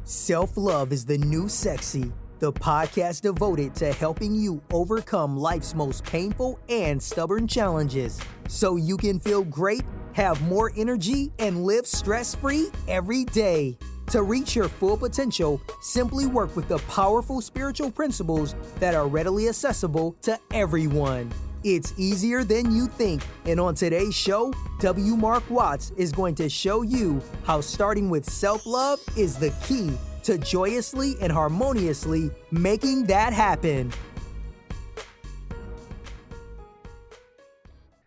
Self-love is the new sexy, the podcast devoted to helping you overcome life's most painful and stubborn challenges so you can feel great, have more energy, and live stress-free every day. To reach your full potential, simply work with the powerful spiritual principles that are readily accessible to everyone. It's easier than you think, and on today's show, W. Mark Watts is going to show you how starting with self-love is the key to joyously and harmoniously making that happen.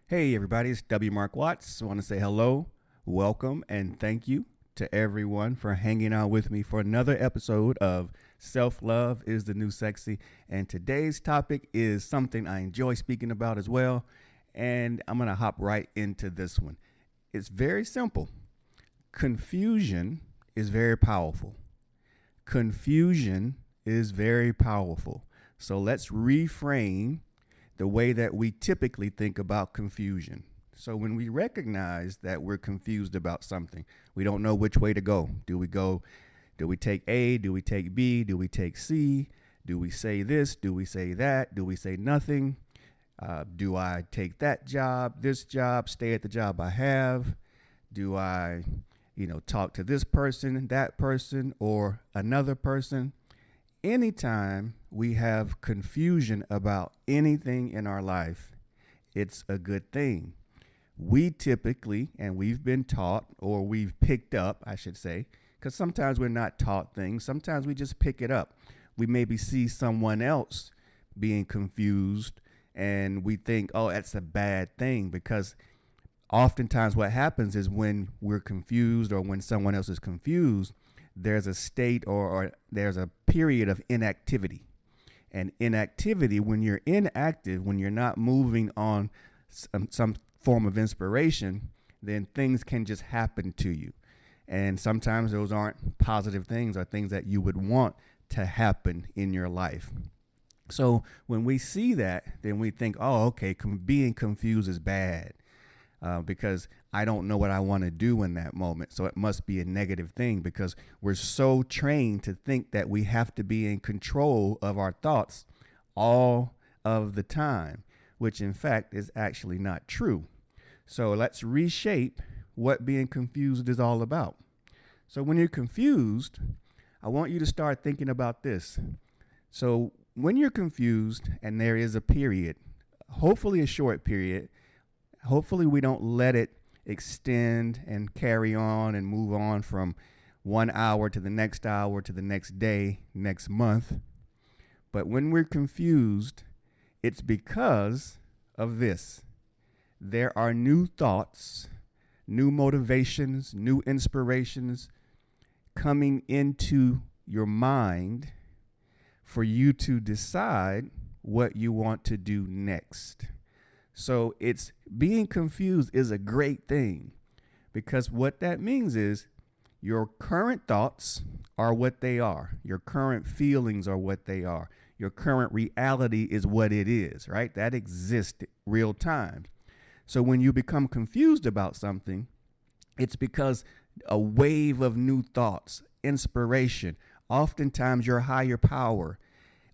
Hey everybody, it's W. Mark Watts. I want to say hello, welcome, and thank you to everyone for hanging out with me for another episode of Self-Love is the New Sexy. And today's topic is something I enjoy speaking about as well. And I'm going to hop right into this one. It's very simple. Confusion is very powerful. Confusion is very powerful. So let's reframe the way that we typically think about confusion. So when we recognize that we're confused about something, we don't know which way to go. Do we take A? Do we take B? Do we take C? Do we say this? Do we say that? Do we say nothing? Do I take that job, this job, stay at the job I have? Do I, talk to this person, that person, or another person? Anytime we have confusion about anything in our life, it's a good thing. We typically, and we've been taught, or we've picked up, I should say, because sometimes we're not taught things. Sometimes we just pick it up. We maybe see someone else being confused and we think, oh, that's a bad thing, because oftentimes what happens is when we're confused or when someone else is confused, there's a state or there's a period of inactivity. And inactivity, when you're inactive, when you're not moving on some form of inspiration, then things can just happen to you. And sometimes those aren't positive things or things that you would want to happen in your life. So when we see that, then we think, oh, okay, being confused is bad because I don't know what I want to do in that moment. So it must be a negative thing because we're so trained to think that we have to be in control of our thoughts all of the time, which in fact is actually not true. So let's reshape what being confused is all about. So when you're confused, I want you to start thinking about this. So when you're confused and there is a period, hopefully a short period, hopefully we don't let it extend and carry on and move on from 1 hour to the next hour to the next day, next month. But when we're confused, it's because of this. There are new thoughts, new motivations, new inspirations coming into your mind for you to decide what you want to do next. So it's being confused is a great thing because what that means is your current thoughts are what they are. Your current feelings are what they are. Your current reality is what it is, right? That exists real time. So when you become confused about something, it's because a wave of new thoughts, inspiration, oftentimes your higher power,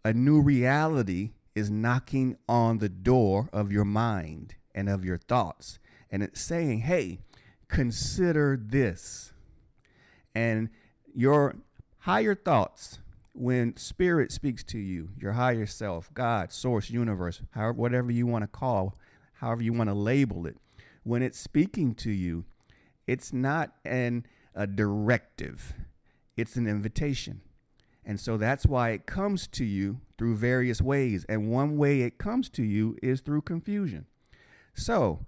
a new reality is knocking on the door of your mind and of your thoughts. And it's saying, hey, consider this. And your higher thoughts, when spirit speaks to you, your higher self, God, source, universe, however, whatever you want to call, however you want to label it, when it's speaking to you, it's not a directive. It's an invitation. And so that's why it comes to you through various ways. And one way it comes to you is through confusion. So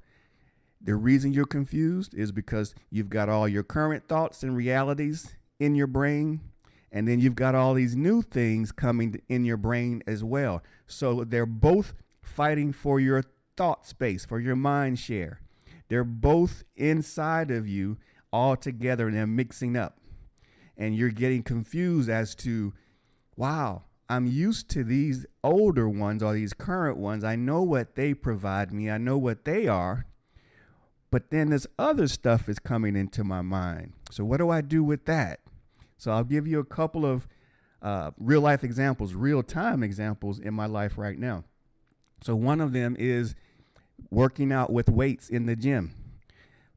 the reason you're confused is because you've got all your current thoughts and realities in your brain. And then you've got all these new things coming in your brain as well. So they're both fighting for your thought space, for your mind share. They're both inside of you all together and they're mixing up. And you're getting confused as to, wow, I'm used to these older ones or these current ones. I know what they provide me. I know what they are. But then this other stuff is coming into my mind. So what do I do with that? So I'll give you a couple of real life examples, real time examples in my life right now. So one of them is working out with weights in the gym.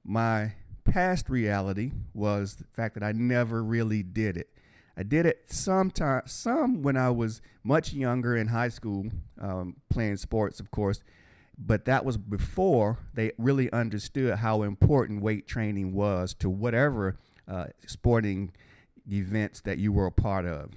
My past reality was the fact that I never really did it. I did it some when I was much younger in high school, playing sports, of course, but that was before they really understood how important weight training was to whatever sporting events that you were a part of.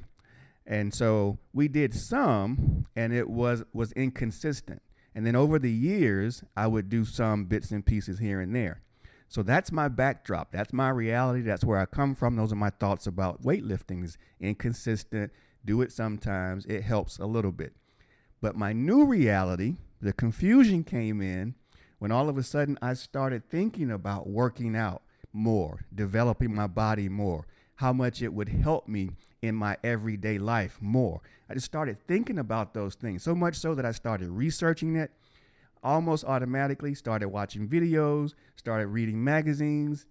And so we did some, and it was inconsistent. And then over the years, I would do some bits and pieces here and there. So that's my backdrop. That's my reality. That's where I come from. Those are my thoughts about weightlifting. Is inconsistent. Do it sometimes. It helps a little bit. But my new reality, the confusion came in when all of a sudden I started thinking about working out more, developing my body more, how much it would help me in my everyday life more. I just started thinking about those things, so much so that I started researching it. Almost automatically started watching videos, started reading magazines.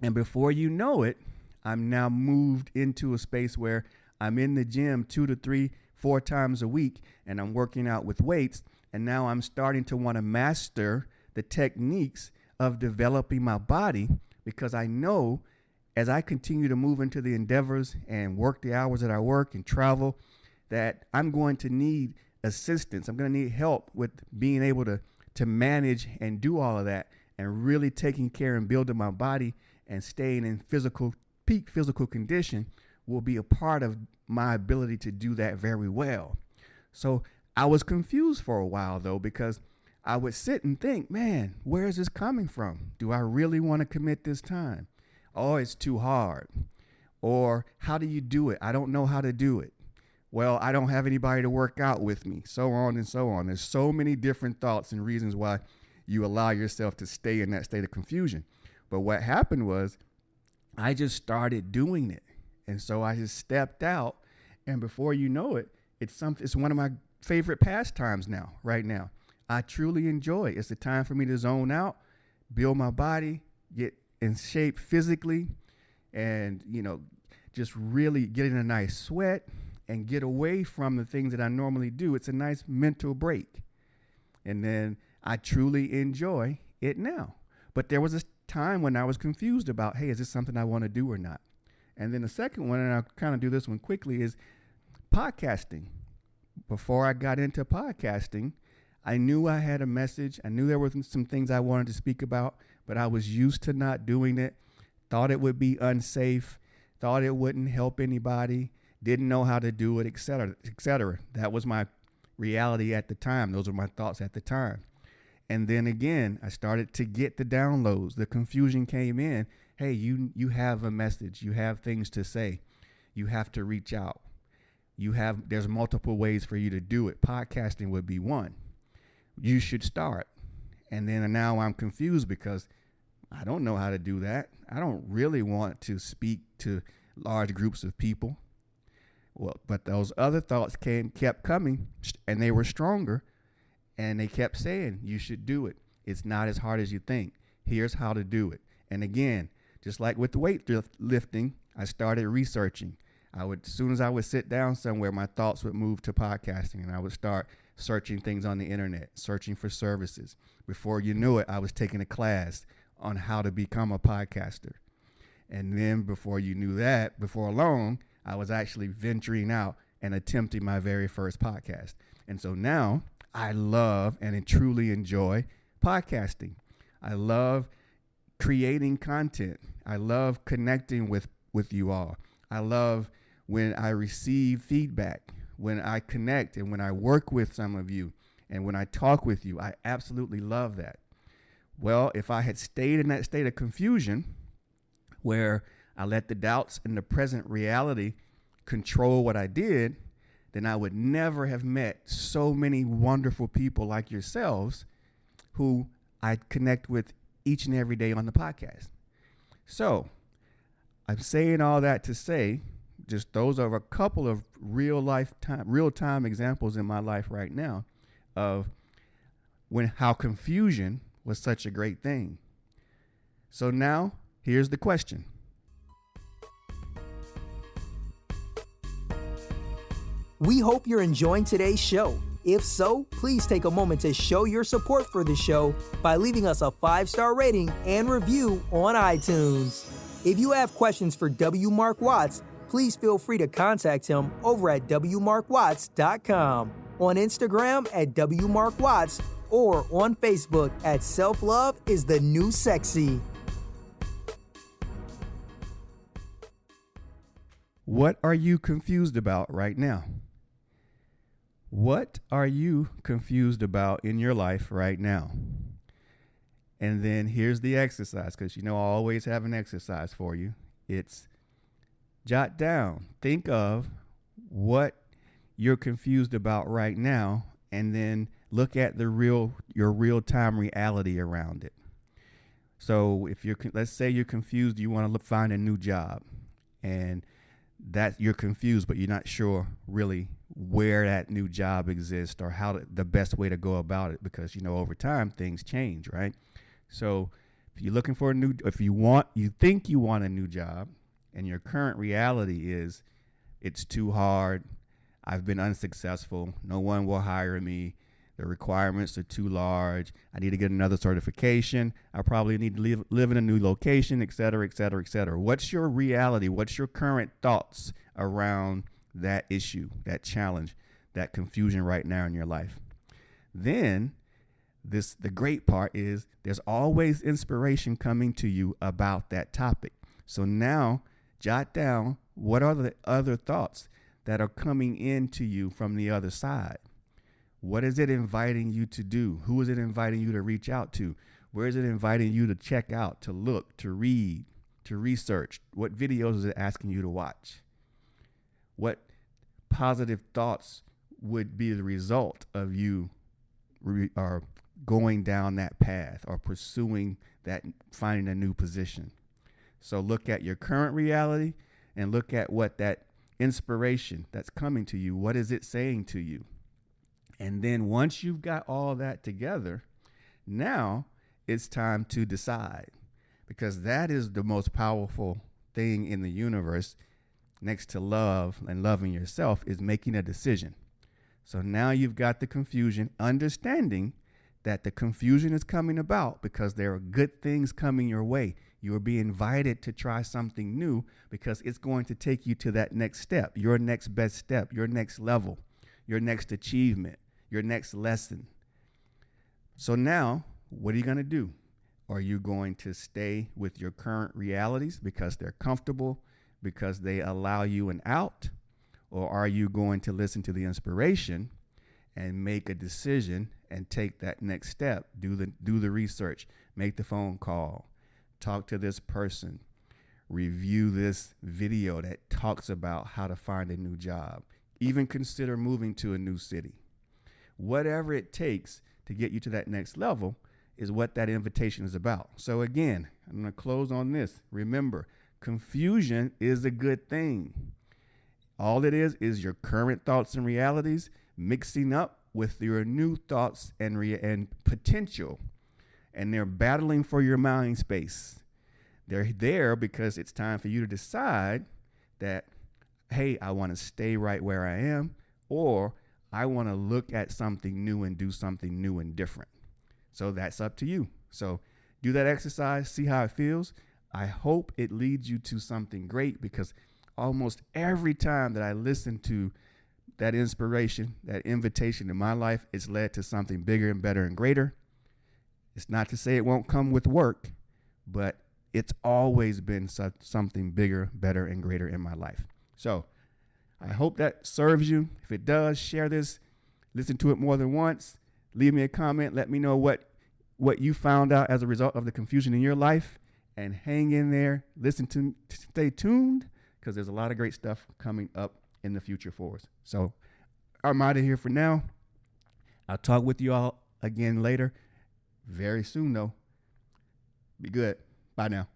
And before you know it, I'm now moved into a space where I'm in the gym 2 to 3, 4 times a week, and I'm working out with weights. And now I'm starting to want to master the techniques of developing my body, because I know as I continue to move into the endeavors and work the hours that I work and travel, that I'm going to need assistance. I'm going to need help with being able to manage and do all of that, and really taking care and building my body and staying in peak physical condition will be a part of my ability to do that very well. So I was confused for a while though, because I would sit and think, man, where is this coming from? Do I really want to commit this time? Oh, it's too hard. Or how do you do it? I don't know how to do it. Well, I don't have anybody to work out with me, so on and so on. There's so many different thoughts and reasons why you allow yourself to stay in that state of confusion. But what happened was I just started doing it. And so I just stepped out, and before you know it, it's one of my favorite pastimes now, right now. I truly enjoy it. It's a time for me to zone out, build my body, get in shape physically, and, just really get in a nice sweat and get away from the things that I normally do. It's a nice mental break. And then I truly enjoy it now. But there was a time when I was confused about, hey, is this something I want to do or not? And then the second one, and I'll kind of do this one quickly, is podcasting. Before I got into podcasting, I knew I had a message. I knew there were some things I wanted to speak about, but I was used to not doing it, thought it would be unsafe, thought it wouldn't help anybody, didn't know how to do it, et cetera, et cetera. That was my reality at the time. Those were my thoughts at the time. And then again, I started to get the downloads. The confusion came in. Hey, you have a message. You have things to say. You have to reach out. There's multiple ways for you to do it. Podcasting would be one. You should start. And then now I'm confused because I don't know how to do that. I don't really want to speak to large groups of people. Well, but those other thoughts kept coming, and they were stronger, and they kept saying, you should do it. It's not as hard as you think. Here's how to do it. And again, just like with the weightlifting, I started researching. As soon as I would sit down somewhere, my thoughts would move to podcasting, and I would start searching things on the internet, searching for services. Before you knew it, I was taking a class on how to become a podcaster. And then before you knew that, before long, I was actually venturing out and attempting my very first podcast. And so now I love and truly enjoy podcasting. I love creating content. I love connecting with you all. I love when I receive feedback, when I connect, and when I work with some of you, and when I talk with you. I absolutely love that. Well, if I had stayed in that state of confusion where I let the doubts and the present reality control what I did, then I would never have met so many wonderful people like yourselves who I connect with each and every day on the podcast. So I'm saying all that to say, just those are a couple of real-time examples in my life right now of how confusion was such a great thing. So now here's the question. We hope you're enjoying today's show. If so, please take a moment to show your support for the show by leaving us a 5-star rating and review on iTunes. If you have questions for W. Mark Watts, please feel free to contact him over at wmarkwatts.com, on Instagram at wmarkwatts, or on Facebook at Self-Love is the New Sexy. What are you confused about right now? What are you confused about in your life right now? And then here's the exercise, because I always have an exercise for you. It's jot down, think of what you're confused about right now, and then look at your real-time reality around it. So if let's say you're confused, you want to find a new job, and that you're confused, but you're not sure really where that new job exists or how the best way to go about it, because over time things change, right? So if you're looking for you think you want a new job, and your current reality is it's too hard, I've been unsuccessful, no one will hire me, the requirements are too large, I need to get another certification, I probably need to live in a new location, et cetera, et cetera, et cetera. What's your reality? What's your current thoughts around that issue, that challenge, that confusion right now in your life? Then the great part is there's always inspiration coming to you about that topic. So now jot down, what are the other thoughts that are coming into you from the other side? What is it inviting you to do? Who is it inviting you to reach out to? Where is it inviting you to check out, to look, to read, to research? What videos is it asking you to watch? What positive thoughts would be the result of you going down that path or pursuing that, finding a new position? So look at your current reality and look at what that inspiration that's coming to you, what is it saying to you? And then once you've got all that together, now it's time to decide, because that is the most powerful thing in the universe next to love and loving yourself, is making a decision. So now you've got the confusion, understanding that the confusion is coming about because there are good things coming your way. You are being invited to try something new because it's going to take you to that next step, your next best step, your next level, your next achievement, your next lesson. So now, what are you going to do? Are you going to stay with your current realities because they're comfortable, because they allow you an out? Or are you going to listen to the inspiration and make a decision and take that next step? Do the research, make the phone call, talk to this person, review this video that talks about how to find a new job, even consider moving to a new city. Whatever it takes to get you to that next level is what that invitation is about. So again, I'm going to close on this. Remember, confusion is a good thing. All it is your current thoughts and realities mixing up with your new thoughts and potential. And they're battling for your mind space. They're there because it's time for you to decide that, hey, I want to stay right where I am, or I want to look at something new and do something new and different. So that's up to you. So do that exercise, see how it feels. I hope it leads you to something great, because almost every time that I listen to that inspiration, that invitation in my life, it's led to something bigger and better and greater. It's not to say it won't come with work, but it's always been something bigger, better, and greater in my life. So I hope that serves you. If it does, share this, listen to it more than once, leave me a comment, let me know what you found out as a result of the confusion in your life, and hang in there, stay tuned, because there's a lot of great stuff coming up in the future for us. So I'm out of here for now. I'll talk with you all again later, very soon though. Be good. Bye now.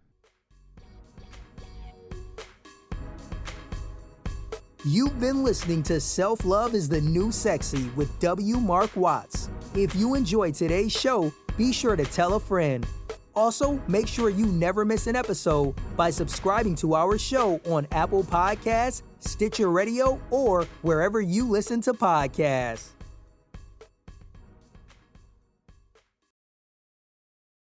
You've been listening to Self-Love is the New Sexy with W. Mark Watts. If you enjoyed today's show, be sure to tell a friend. Also, make sure you never miss an episode by subscribing to our show on Apple Podcasts, Stitcher Radio, or wherever you listen to podcasts.